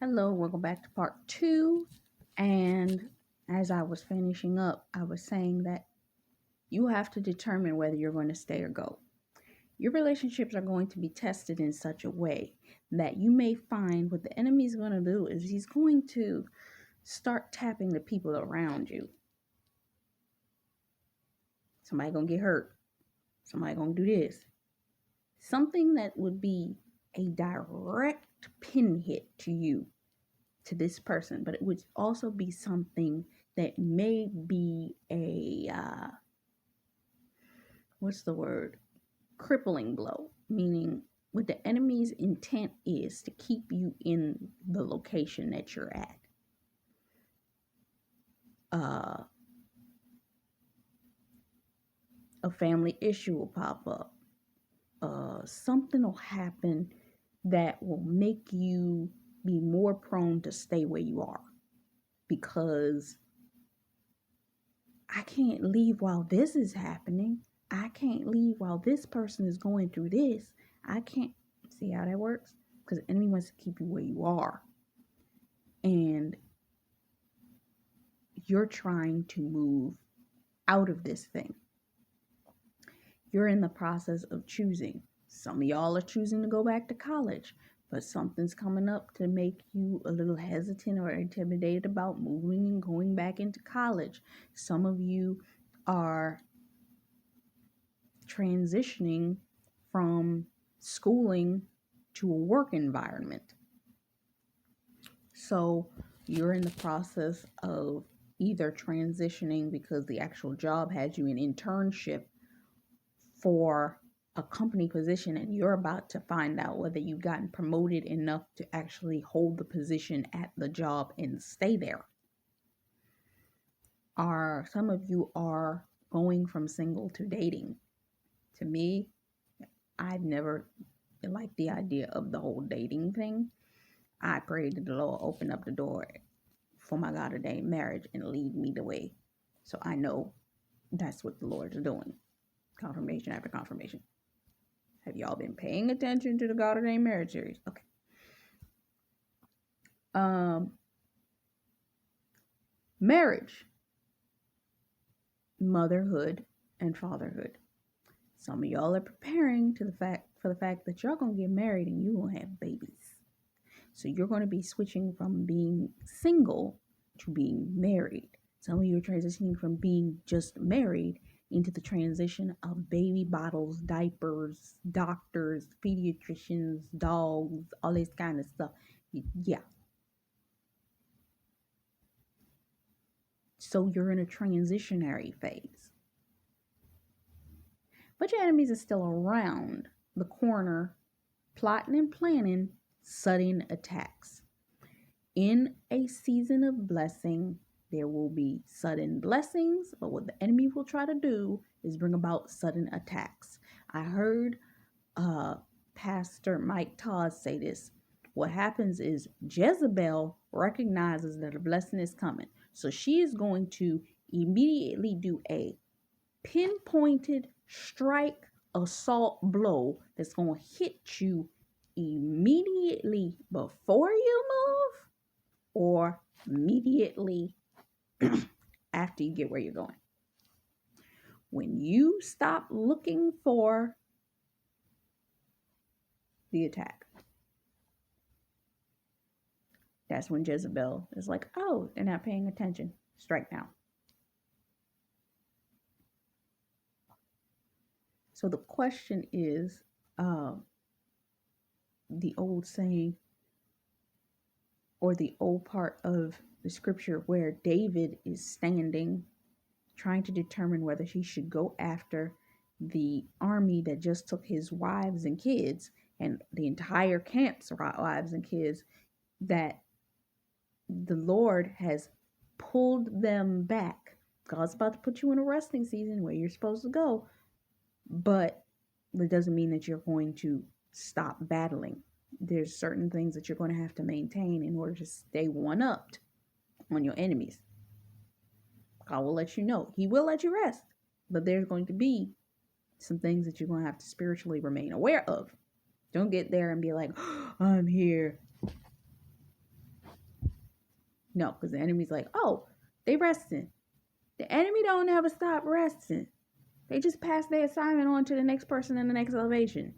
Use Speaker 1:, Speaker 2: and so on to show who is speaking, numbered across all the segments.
Speaker 1: Hello, welcome back to part two. And as I was finishing up, I was saying that you have to determine whether you're going to stay or go. Your relationships are going to be tested in such a way that you may find what the enemy is going to do is he's going to start tapping the people around you. Somebody going to get hurt. Somebody going to do this. Something that would be a direct pin hit to you, to this person, but it would also be something that may be a what's the word? Crippling blow, meaning what the enemy's intent is to keep you in the location that you're at. A family issue will pop up. Something will happen that will make you be more prone to stay where you are because I can't leave while this is happening. I can't leave while this person is going through this. I can't see how that works because the enemy wants to keep you where you are. And you're trying to move out of this thing. You're in the process of choosing. Some of y'all are choosing to go back to college, but something's coming up to make you a little hesitant or intimidated about moving and going back into college. Some of you are transitioning from schooling to a work environment. So you're in the process of either transitioning because the actual job has you in internship for a company position and you're about to find out whether you've gotten promoted enough to actually hold the position at the job and stay there. Or some of you are going from single to dating. To me, I've never liked the idea of the whole dating thing. I pray that the Lord open up the door for my God ordained marriage and lead me the way. So I know that's what the Lord is doing. Confirmation after confirmation. Have y'all been paying attention to the God ordained marriage series? Okay. Marriage, motherhood, and fatherhood. Some of y'all are preparing for the fact that y'all gonna get married and you gonna have babies. So you're gonna be switching from being single to being married. Some of you are transitioning from being just married into the transition of baby bottles, diapers, doctors, pediatricians, dogs, all this kind of stuff. Yeah. So you're in a transitionary phase. But your enemies are still around the corner, plotting and planning sudden attacks. In a season of blessing, there will be sudden blessings, but what the enemy will try to do is bring about sudden attacks. I heard Pastor Mike Todd say this. What happens is Jezebel recognizes that a blessing is coming. So she is going to immediately do a pinpointed strike assault blow that's going to hit you immediately before you move or immediately after you get where you're going. When you stop looking for the attack, that's when Jezebel is like, oh, they're not paying attention. Strike now. So the question is, the old saying or the old part of the scripture where David is standing trying to determine whether he should go after the army that just took his wives and kids and the entire camp's wives and kids, that the Lord has pulled them back. God's about to put you in a resting season where you're supposed to go, but that doesn't mean that you're going to stop battling. There's certain things that you're going to have to maintain in order to stay one-upped on your enemies. God will let you know. He will let you rest, but there's going to be some things that you're going to have to spiritually remain aware of. Don't get there and be like, oh, I'm here. No, because the enemy's like, oh, they resting. The enemy don't ever stop resting. They just pass their assignment on to the next person in the next elevation.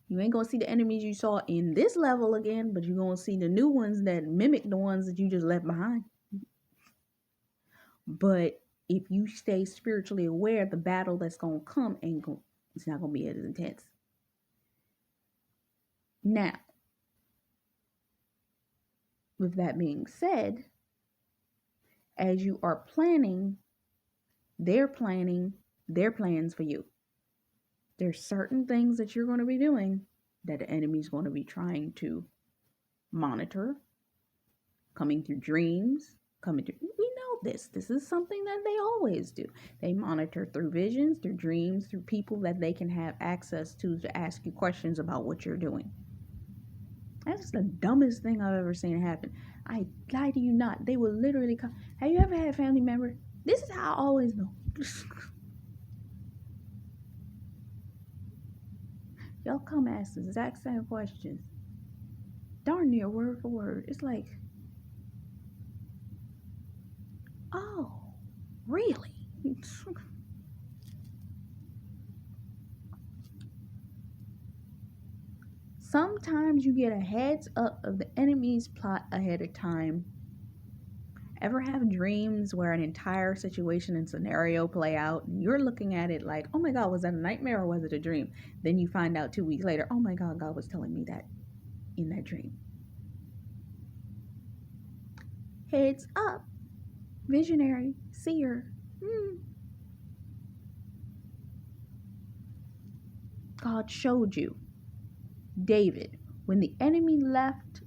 Speaker 1: You ain't gonna see the enemies you saw in this level again, but you're gonna see the new ones that mimic the ones that you just left behind. But if you stay spiritually aware, the battle that's gonna come it's not gonna be as intense. Now, with that being said, as you are planning their plans for you, there's certain things that you're going to be doing that the enemy's going to be trying to monitor, coming through dreams, we know this is something that they always do. They monitor through visions, through dreams, through people that they can have access to ask you questions about what you're doing. That's the dumbest thing I've ever seen happen. I lie to you not. They will literally come. Have you ever had a family member? This is how I always know. Y'all come ask the exact same questions. Darn near word for word. It's like, oh, really? Sometimes you get a heads up of the enemy's plot ahead of time. Ever have dreams where an entire situation and scenario play out and you're looking at it like, oh my God, was that a nightmare or was it a dream? Then you find out 2 weeks later, oh my God, God was telling me that in that dream. Heads up, visionary, seer. God showed you. David, when the enemy left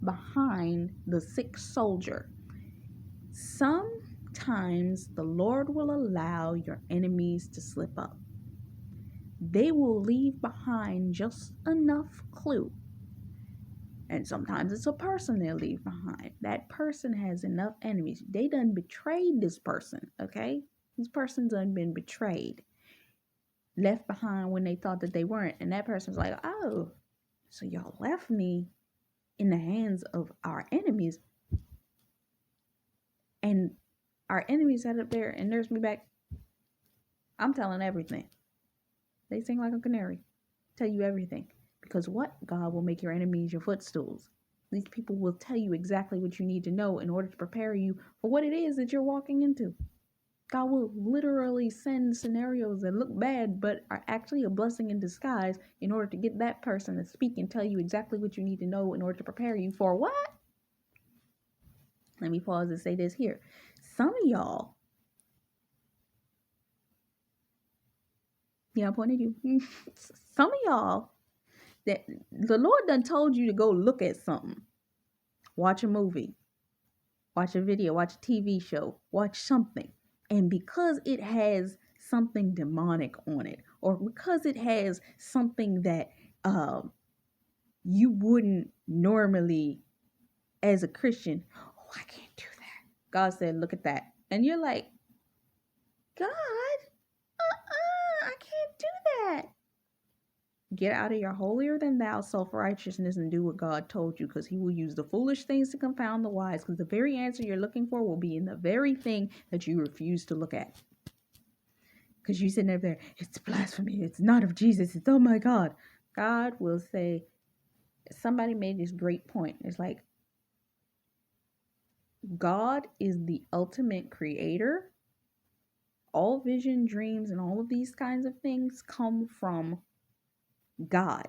Speaker 1: behind the sick soldier, sometimes the Lord will allow your enemies to slip up. They will leave behind just enough clue. And sometimes it's a person they'll leave behind. That person has enough enemies. They done betrayed this person, okay? This person's done been betrayed. Left behind when they thought that they weren't. And that person's like, oh, so y'all left me in the hands of our enemies. And our enemies sat up there and nursed me back. I'm telling everything. They sing like a canary. Tell you everything. Because what? God will make your enemies your footstools. These people will tell you exactly what you need to know in order to prepare you for what it is that you're walking into. God will literally send scenarios that look bad but are actually a blessing in disguise in order to get that person to speak and tell you exactly what you need to know in order to prepare you for what? Let me pause and say this here. Some of y'all, yeah, I'm pointing at you. Some of y'all, that the Lord done told you to go look at something. Watch a movie. Watch a video. Watch a TV show. Watch something. And because it has something demonic on it, or because it has something that you wouldn't normally, as a Christian, oh, I can't do that. God said, look at that. And you're like, God, I can't do that. Get out of your holier than thou self-righteousness and do what God told you, because he will use the foolish things to confound the wise, because the very answer you're looking for will be in the very thing that you refuse to look at. Because you sitting there, it's blasphemy, it's not of Jesus, it's oh my God. God will say, somebody made this great point. It's like, God is the ultimate creator. All vision, dreams, and all of these kinds of things come from God.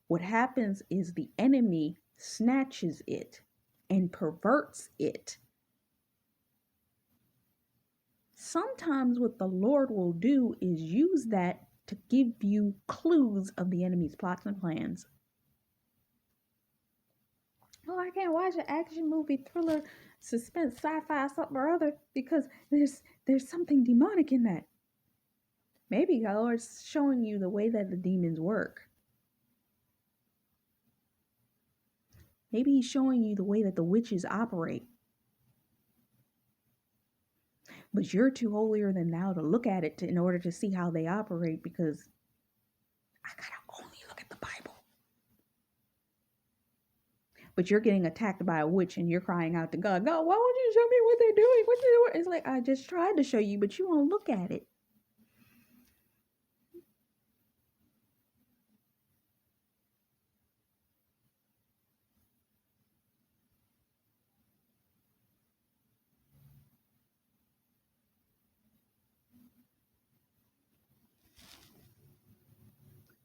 Speaker 1: What happens is the enemy snatches it and perverts it. Sometimes what the Lord will do is use that to give you clues of the enemy's plots and plans. Oh, I can't watch an action movie, thriller, suspense, sci-fi, something or other because there's something demonic in that. Maybe the Lord's showing you the way that the demons work. Maybe he's showing you the way that the witches operate. But you're too holier than thou to look at it in order to see how they operate, because I gotta only look at the Bible. but you're getting attacked by a witch and you're crying out to God, God, why won't you show me what they're doing? What you doing? It's like, I just tried to show you, but you won't look at it.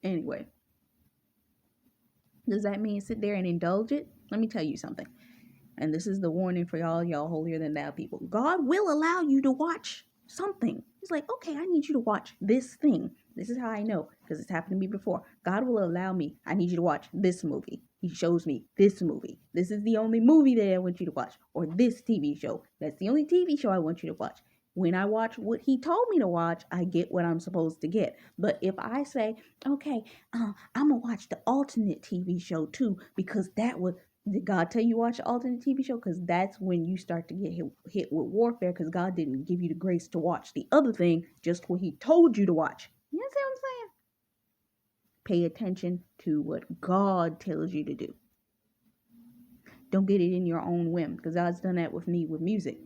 Speaker 1: Anyway, does that mean sit there and indulge it? Let me tell you something. And this is the warning for y'all holier than thou people. God will allow you to watch something. He's like, okay, I need you to watch this thing. This is how I know, because it's happened to me before. God will allow me, I need you to watch this movie. He shows me this movie. This is the only movie that I want you to watch. Or this TV show. That's the only TV show I want you to watch. When I watch what he told me to watch, I get what I'm supposed to get. But if I say, okay, I'm going to watch the alternate TV show too, because that would, did God tell you watch the alternate TV show? Because that's when you start to get hit with warfare, because God didn't give you the grace to watch the other thing, just what he told you to watch. You know what I'm saying? Pay attention to what God tells you to do. Don't get it in your own whim, because God's done that with me with music.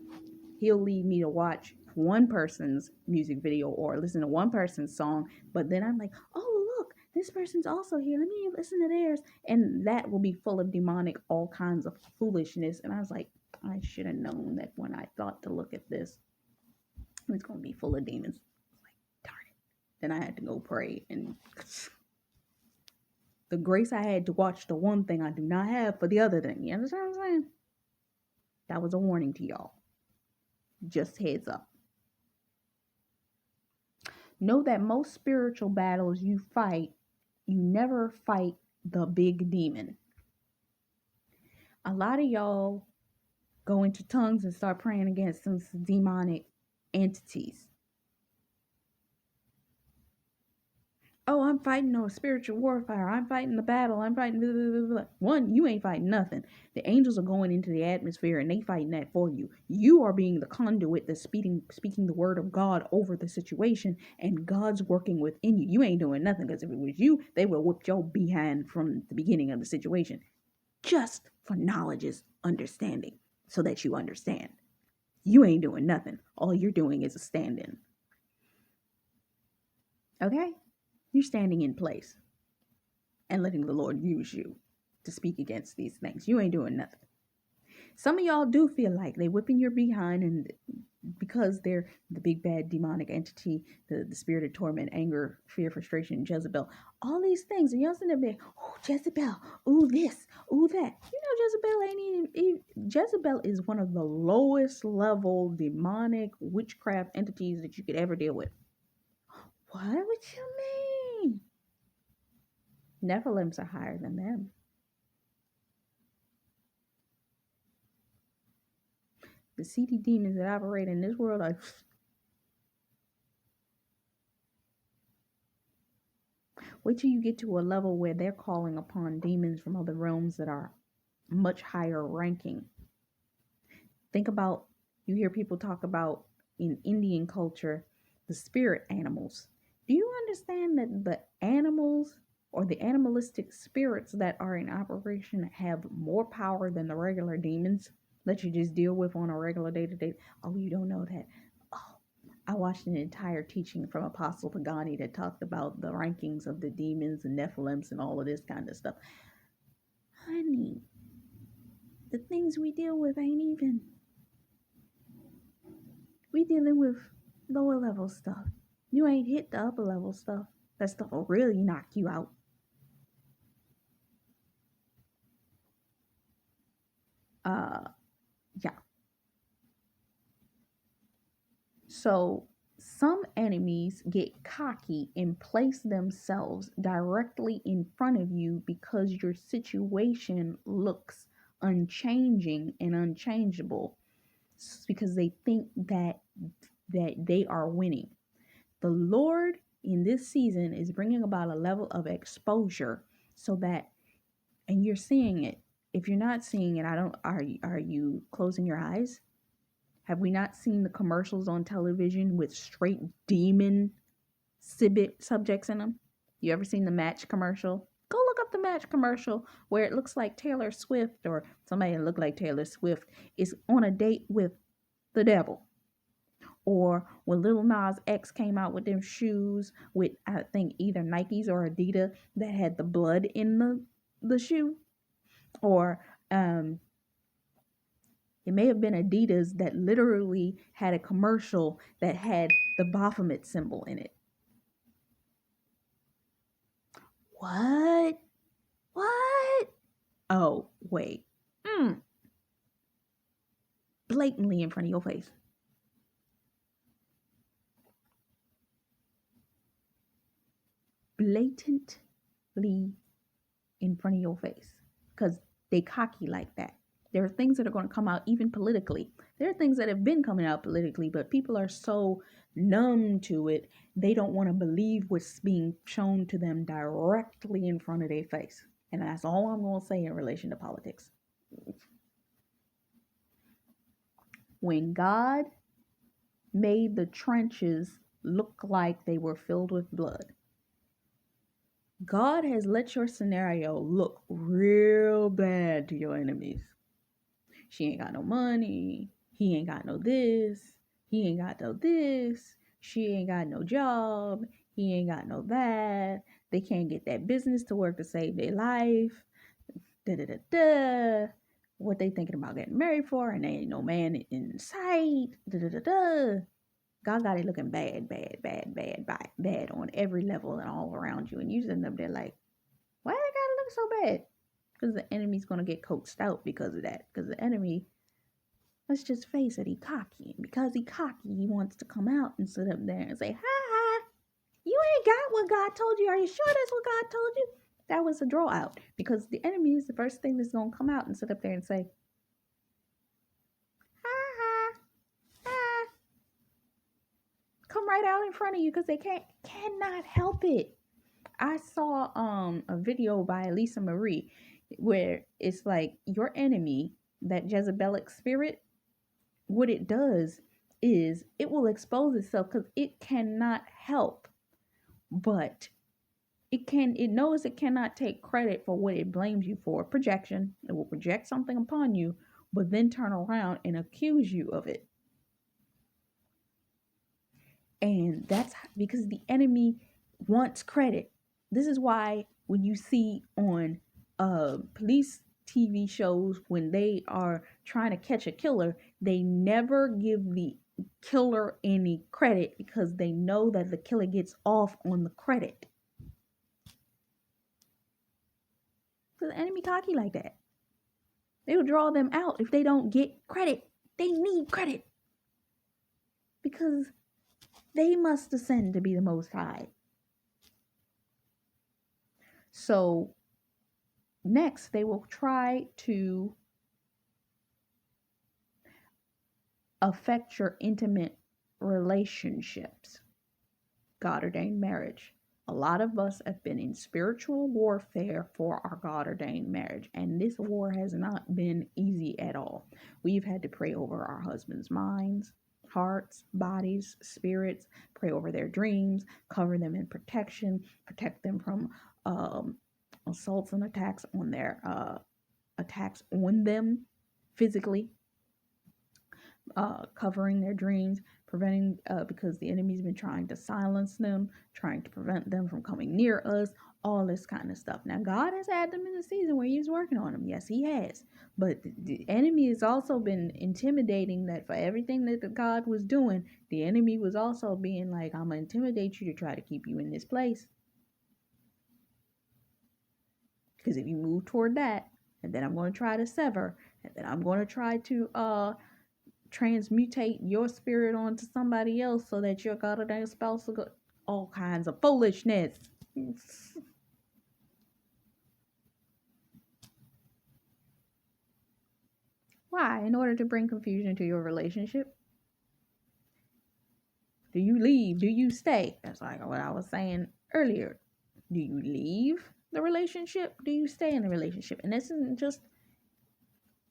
Speaker 1: He'll lead me to watch one person's music video or listen to one person's song, but then I'm like, oh, look, this person's also here. Let me listen to theirs. And that will be full of demonic, all kinds of foolishness. And I was like, I should have known that when I thought to look at this, it's going to be full of demons. Like, darn it. Then I had to go pray. And the grace I had to watch the one thing I do not have for the other thing. You understand what I'm saying? That was a warning to y'all. Just heads up. Know that most spiritual battles you fight, you never fight the big demon. A lot of y'all go into tongues and start praying against some demonic entities. Oh, I'm fighting no spiritual warfare. I'm fighting the battle. I'm fighting blah, blah, blah. One, you ain't fighting nothing. The angels are going into the atmosphere and they fighting that for you. You are being the conduit that's speaking the word of God over the situation, and God's working within you. You ain't doing nothing, because if it was you, they would have whipped your behind from the beginning of the situation. Just for knowledge's understanding, so that you understand. You ain't doing nothing. All you're doing is a stand-in. Okay? You're standing in place and letting the Lord use you to speak against these things. You ain't doing nothing. Some of y'all do feel like they whipping your behind, and because they're the big bad demonic entity, the spirit of torment, anger, fear, frustration, Jezebel, all these things, and y'all sitting there, oh, Jezebel, ooh this, ooh that. You know, Jezebel ain't even, Jezebel is one of the lowest level demonic witchcraft entities that you could ever deal with. What would you mean? Nephilims are higher than them. The seedy demons that operate in this world are... Wait till you get to a level where they're calling upon demons from other realms that are much higher ranking. Think about, you hear people talk about in Indian culture, the spirit animals. Do you understand that the animals or the animalistic spirits that are in operation have more power than the regular demons that you just deal with on a regular day-to-day? Oh, you don't know that. Oh, I watched an entire teaching from Apostle Pagani that talked about the rankings of the demons and Nephilims and all of this kind of stuff. Honey, the things we deal with ain't even... We dealing with lower level stuff. You ain't hit the upper level stuff. That stuff will really knock you out. Yeah. So some enemies get cocky and place themselves directly in front of you because your situation looks unchanging and unchangeable, because they think that they are winning. The Lord in this season is bringing about a level of exposure so that, and you're seeing it. If you're not seeing it, are you closing your eyes? Have we not seen the commercials on television with straight demon subjects in them? You ever seen the Match commercial? Go look look up the Match commercial where it looks like Taylor Swift or somebody that look like Taylor Swift is on a date with the devil. Or when Lil Nas X came out with them shoes with, I think, either Nikes or Adidas that had the blood in the shoe. Or it may have been Adidas that literally had a commercial that had the Baphomet symbol in it. What? What? Oh, wait. Blatantly in front of your face. Blatantly in front of your face. Because they cocky like that. There are things that are going to come out even politically. There are things that have been coming out politically, but people are so numb to it, they don't want to believe what's being shown to them directly in front of their face. And that's all I'm going to say in relation to politics. When God made the trenches look like they were filled with blood, God has let your scenario look real bad to your enemies. She ain't got no money. He ain't got no this. He ain't got no this. She ain't got no job. He ain't got no that. They can't get that business to work to save their life. Da da da da. What they thinking about getting married for, and there ain't no man in sight. Da da da da. God got it looking bad, bad, bad, bad, bad, bad on every level and all around you. And you sitting up there like, why it gotta look so bad? Because the enemy's gonna get coaxed out because of that. Because the enemy, let's just face it, he cocky. And because he cocky, he wants to come out and sit up there and say, ha, you ain't got what God told you. Are you sure that's what God told you? That was a draw out. Because the enemy is the first thing that's gonna come out and sit up there and say, come right out in front of you because they cannot help it. I saw a video by Lisa Marie where it's like your enemy, that Jezebelic spirit, what it does is it will expose itself because it cannot help, but it knows it cannot take credit for what it blames you for. Projection. It will project something upon you, but then turn around and accuse you of it. And that's because the enemy wants credit. This is why when you see on police TV shows, when they are trying to catch a killer, they never give the killer any credit because they know that the killer gets off on the credit. So the enemy cocky like that. They will draw them out if they don't get credit. They need credit because they must ascend to be the Most High. So next, they will try to affect your intimate relationships. God ordained marriage. A lot of us have been in spiritual warfare for our God ordained marriage, and this war has not been easy at all. We've had to pray over our husbands' minds, hearts, bodies, spirits, pray over their dreams, cover them in protection, protect them from assaults and attacks on them physically, covering their dreams, preventing because the enemy's been trying to silence them, trying to prevent them from coming near us, all this kind of stuff. Now, God has had them in the season where he's working on them. Yes, he has. But the enemy has also been intimidating that for everything that God was doing, the enemy was also being like, I'm going to intimidate you to try to keep you in this place. Because if you move toward that, and then I'm going to try to sever, and then I'm going to try to transmutate your spirit onto somebody else so that your God ordained spouse will go, all kinds of foolishness. Why? In order to bring confusion to your relationship. Do you leave? Do you stay? That's like what I was saying earlier. Do you leave the relationship? Do you stay in the relationship? And this isn't just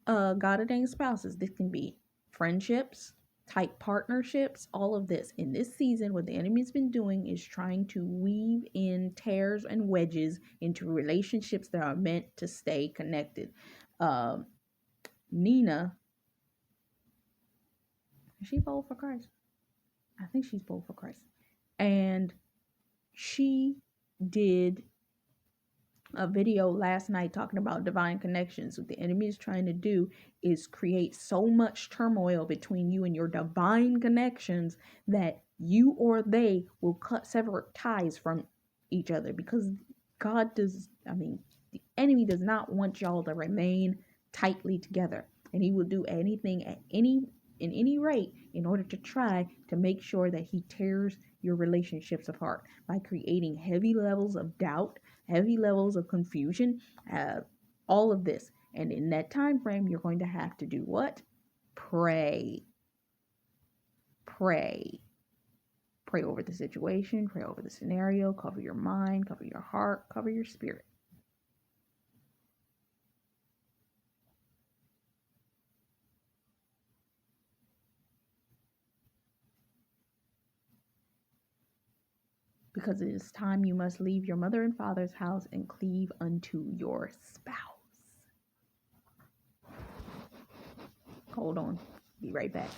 Speaker 1: God ordained spouses. This can be friendships. type partnerships, all of this. In this season, what the enemy's been doing is trying to weave in tears and wedges into relationships that are meant to stay connected. Nina, is she bold for Christ? I think she's bold for Christ. And she did a video last night talking about divine connections. What the enemy is trying to do is create so much turmoil between you and your divine connections that you or they will cut several ties from each other, because the enemy does not want y'all to remain tightly together, and he will do anything at any rate in order to try to make sure that he tears your relationships apart by creating heavy levels of doubt, heavy levels of confusion, all of this. And in that time frame, you're going to have to do what? Pray. Pray over the situation, pray over the scenario, cover your mind, cover your heart, cover your spirit. Because it is time you must leave your mother and father's house and cleave unto your spouse. Hold on. Be right back.